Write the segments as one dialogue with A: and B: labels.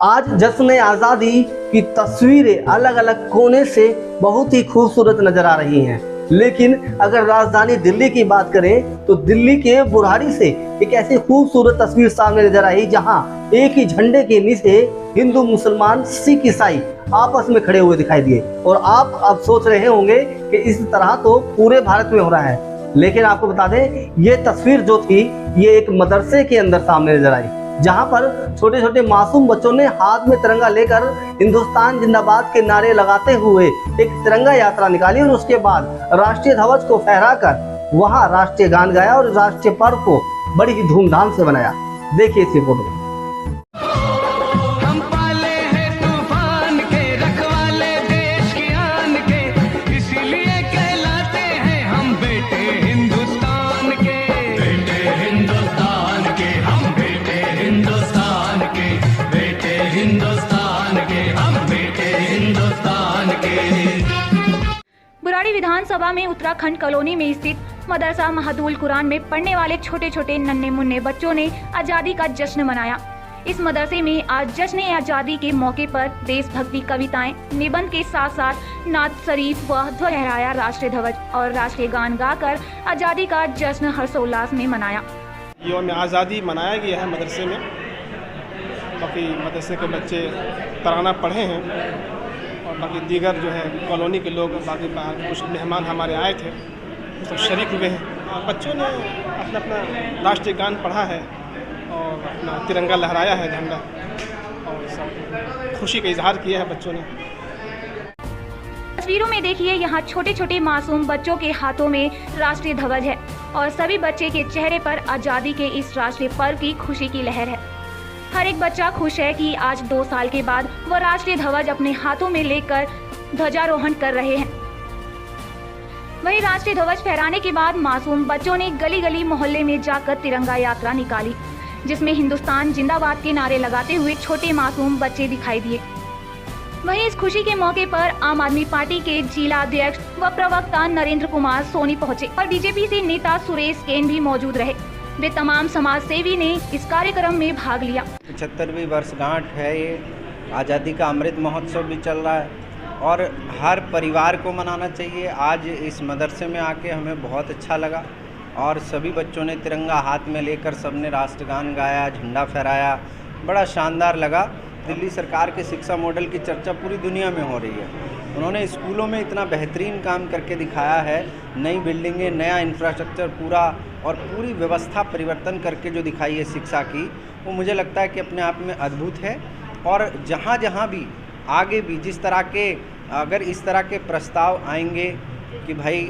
A: आज जश्न आज़ादी की तस्वीरें अलग अलग कोने से बहुत ही खूबसूरत नजर आ रही हैं। लेकिन अगर राजधानी दिल्ली की बात करें तो दिल्ली के बुढ़ारी से एक ऐसी खूबसूरत तस्वीर सामने नजर आई जहां एक ही झंडे के नीचे हिंदू, मुसलमान, सिख, ईसाई आपस में खड़े हुए दिखाई दिए। और आप अब सोच रहे होंगे कि इस तरह तो पूरे भारत में हो रहा है, लेकिन आपको बता दें ये तस्वीर जो थी ये एक मदरसे के अंदर सामने नजर आई, जहां पर छोटे छोटे मासूम बच्चों ने हाथ में तिरंगा लेकर हिंदुस्तान जिंदाबाद के नारे लगाते हुए एक तिरंगा यात्रा निकाली और उसके बाद राष्ट्रीय ध्वज को फहराकर वहां राष्ट्रीय गान गाया और राष्ट्रीय पर्व को बड़ी ही धूमधाम से मनाया। देखिए इस रिपोर्ट में।
B: बुराड़ी विधानसभा में उत्तराखंड कॉलोनी में स्थित मदरसा महदुल कुरान में पढ़ने वाले छोटे छोटे नन्हे मुन्ने बच्चों ने आज़ादी का जश्न मनाया। इस मदरसे में आज जश्न आज़ादी के मौके पर देशभक्ति कविताएं, निबंध के साथ साथ नात शरीफ व ध्वज लहराया, राष्ट्रीय ध्वज और राष्ट्रीय गान गाकर आज़ादी का जश्न हर्षोल्लास में मनाया।
C: यौम आज़ादी मनाया गया है मदरसे में। बाकी मदरसे के बच्चे तराना पढ़े हैं और बाकी दीगर जो है कॉलोनी के लोग, बाकी कुछ मेहमान हमारे आए थे, सब शरीक हुए हैं। बच्चों ने अपना अपना राष्ट्रीय गान पढ़ा है और अपना तिरंगा लहराया है, झंडा, और सब खुशी का इजहार किया है बच्चों ने।
B: तस्वीरों में देखिए यहाँ छोटे छोटे मासूम बच्चों के हाथों में राष्ट्रीय ध्वज है और सभी बच्चे के चेहरे पर आज़ादी के इस राष्ट्रीय पर्व की खुशी की लहर है। हर एक बच्चा खुश है कि आज 2 साल के बाद वह राष्ट्रीय ध्वज अपने हाथों में लेकर ध्वजारोहण कर रहे हैं। वहीं राष्ट्रीय ध्वज फहराने के बाद मासूम बच्चों ने गली गली मोहल्ले में जाकर तिरंगा यात्रा निकाली, जिसमें हिंदुस्तान जिंदाबाद के नारे लगाते हुए छोटे मासूम बच्चे दिखाई दिए। वहीं इस खुशी के मौके पर आम आदमी पार्टी के जिला अध्यक्ष व प्रवक्ता नरेंद्र कुमार सोनी पहुंचे और बीजेपी से नेता सुरेश केन भी मौजूद रहे। वे तमाम समाज सेवी ने इस कार्यक्रम में भाग लिया।
D: 75वीं वर्षगांठ है, ये आज़ादी का अमृत महोत्सव भी चल रहा है और हर परिवार को मनाना चाहिए। आज इस मदरसे में आके हमें बहुत अच्छा लगा और सभी बच्चों ने तिरंगा हाथ में लेकर सबने राष्ट्रगान गाया, झंडा फहराया, बड़ा शानदार लगा। दिल्ली सरकार के शिक्षा मॉडल की चर्चा पूरी दुनिया में हो रही है। उन्होंने स्कूलों में इतना बेहतरीन काम करके दिखाया है, नई बिल्डिंगें, नया इंफ्रास्ट्रक्चर पूरा और पूरी व्यवस्था परिवर्तन करके जो दिखाई है शिक्षा की, वो मुझे लगता है कि अपने आप में अद्भुत है। और जहाँ जहाँ भी आगे भी जिस तरह के अगर इस तरह के प्रस्ताव आएंगे कि भाई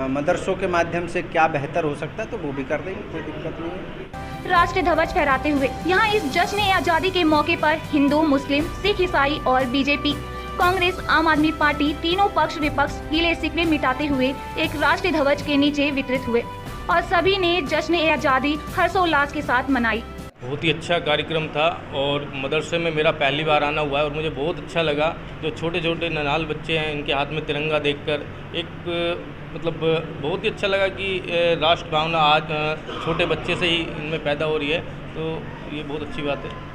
D: मदरसों के माध्यम से क्या बेहतर हो सकता है तो वो भी कर देंगे, कोई दिक्कत नहीं है।
B: राष्ट्रीय ध्वज फहराते हुए यहाँ इस जश्न आज़ादी के मौके पर हिंदू, मुस्लिम, सिख, ईसाई और बीजेपी, कांग्रेस, आम आदमी पार्टी तीनों पक्ष विपक्ष गिले शिकवे मिटाते हुए एक राष्ट्रीय ध्वज के नीचे वितरित हुए और सभी ने जश्न आज़ादी हर्षोल्लास के साथ मनाई।
E: बहुत ही अच्छा कार्यक्रम था और मदरसे में मेरा पहली बार आना हुआ है और मुझे बहुत अच्छा लगा। जो छोटे छोटे नन्हाल बच्चे हैं इनके हाथ में तिरंगा देखकर एक मतलब बहुत ही अच्छा लगा कि राष्ट्र भावना आज छोटे बच्चे से ही इनमें पैदा हो रही है, तो ये बहुत अच्छी बात है।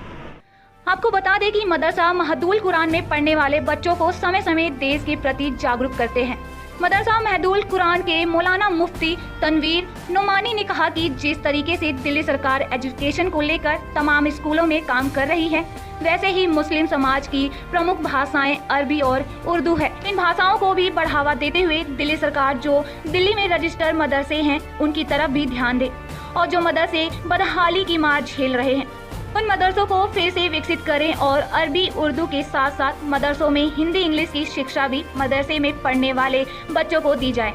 B: आपको बता दें कि मदरसा महदुल कुरान में पढ़ने वाले बच्चों को समय समय देश के प्रति जागरूक करते हैं। मदरसा महदुल कुरान के मौलाना मुफ्ती तनवीर नुमानी ने कहा कि जिस तरीके से दिल्ली सरकार एजुकेशन को लेकर तमाम स्कूलों में काम कर रही है, वैसे ही मुस्लिम समाज की प्रमुख भाषाएं अरबी और उर्दू है। इन भाषाओं को भी बढ़ावा देते हुए दिल्ली सरकार जो दिल्ली में रजिस्टर्ड मदरसे हैं उनकी तरफ भी ध्यान दे और जो मदरसे बदहाली की मार झेल रहे हैं उन मदरसों को फिर से विकसित करें और अरबी उर्दू के साथ साथ मदरसों में हिंदी इंग्लिश की शिक्षा भी मदरसे में पढ़ने वाले बच्चों को दी जाए।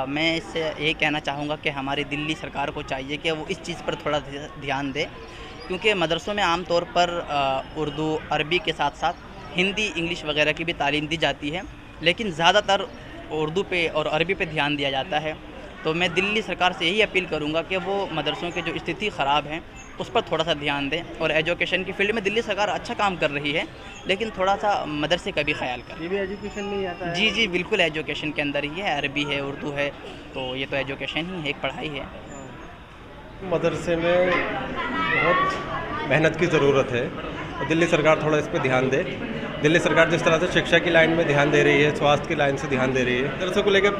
F: मैं इससे यही कहना चाहूँगा कि हमारी दिल्ली सरकार को चाहिए कि वो इस चीज़ पर थोड़ा ध्यान दे, क्योंकि मदरसों में आमतौर पर उर्दू, अरबी के साथ साथ हिंदी, इंग्लिश वगैरह की भी तालीम दी जाती है, लेकिन ज़्यादातर उर्दू पे और अरबी पे ध्यान दिया जाता है। तो मैं दिल्ली सरकार से यही अपील करूँगा कि वो मदरसों की जो स्थिति ख़राब है उस पर थोड़ा सा ध्यान दें और एजुकेशन की फील्ड में दिल्ली सरकार अच्छा काम कर रही है, लेकिन थोड़ा सा मदरसे का भी ख्याल करें।
A: ये भी एजुकेशन में ही आता है?
F: जी जी बिल्कुल एजुकेशन के अंदर ही है, अरबी है, उर्दू है, तो ये तो एजुकेशन ही है, एक पढ़ाई है।
G: मदरसे में बहुत मेहनत की ज़रूरत है और दिल्ली सरकार थोड़ा इस पर ध्यान दे। दिल्ली सरकार जिस तरह से शिक्षा की लाइन में ध्यान दे रही है, स्वास्थ्य की लाइन से ध्यान दे रही है, मदरसे को लेकर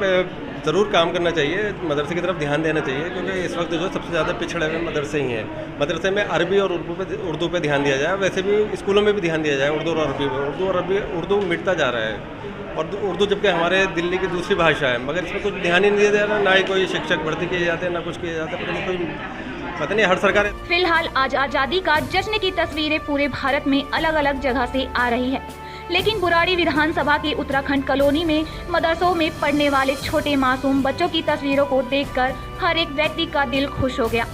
G: ज़रूर काम करना चाहिए, मदरसे की तरफ ध्यान देना चाहिए, क्योंकि इस वक्त जो सबसे ज़्यादा पिछड़े हुए मदरसे ही हैं। मदरसे में अरबी और उर्दू पे ध्यान दिया जाए, वैसे भी स्कूलों में भी ध्यान दिया जाए उर्दू और अरबी में। उर्दू मिटता जा रहा है और उर्दू जबकि हमारे दिल्ली की दूसरी भाषा है, मगर इसमें कुछ ध्यान ही नहीं दिया जा रहा, ना ही कोई शिक्षक भर्ती किए जाते हैं, ना कुछ किए जाते हैं, पता नहीं हर सरकार।
B: फिलहाल आज आजादी का जश्न की तस्वीरें पूरे भारत में अलग अलग जगह से आ रही है, लेकिन बुराड़ी विधानसभा के उत्तराखंड कॉलोनी में मदरसों में पढ़ने वाले छोटे मासूम बच्चों की तस्वीरों को देखकर हर एक व्यक्ति का दिल खुश हो गया।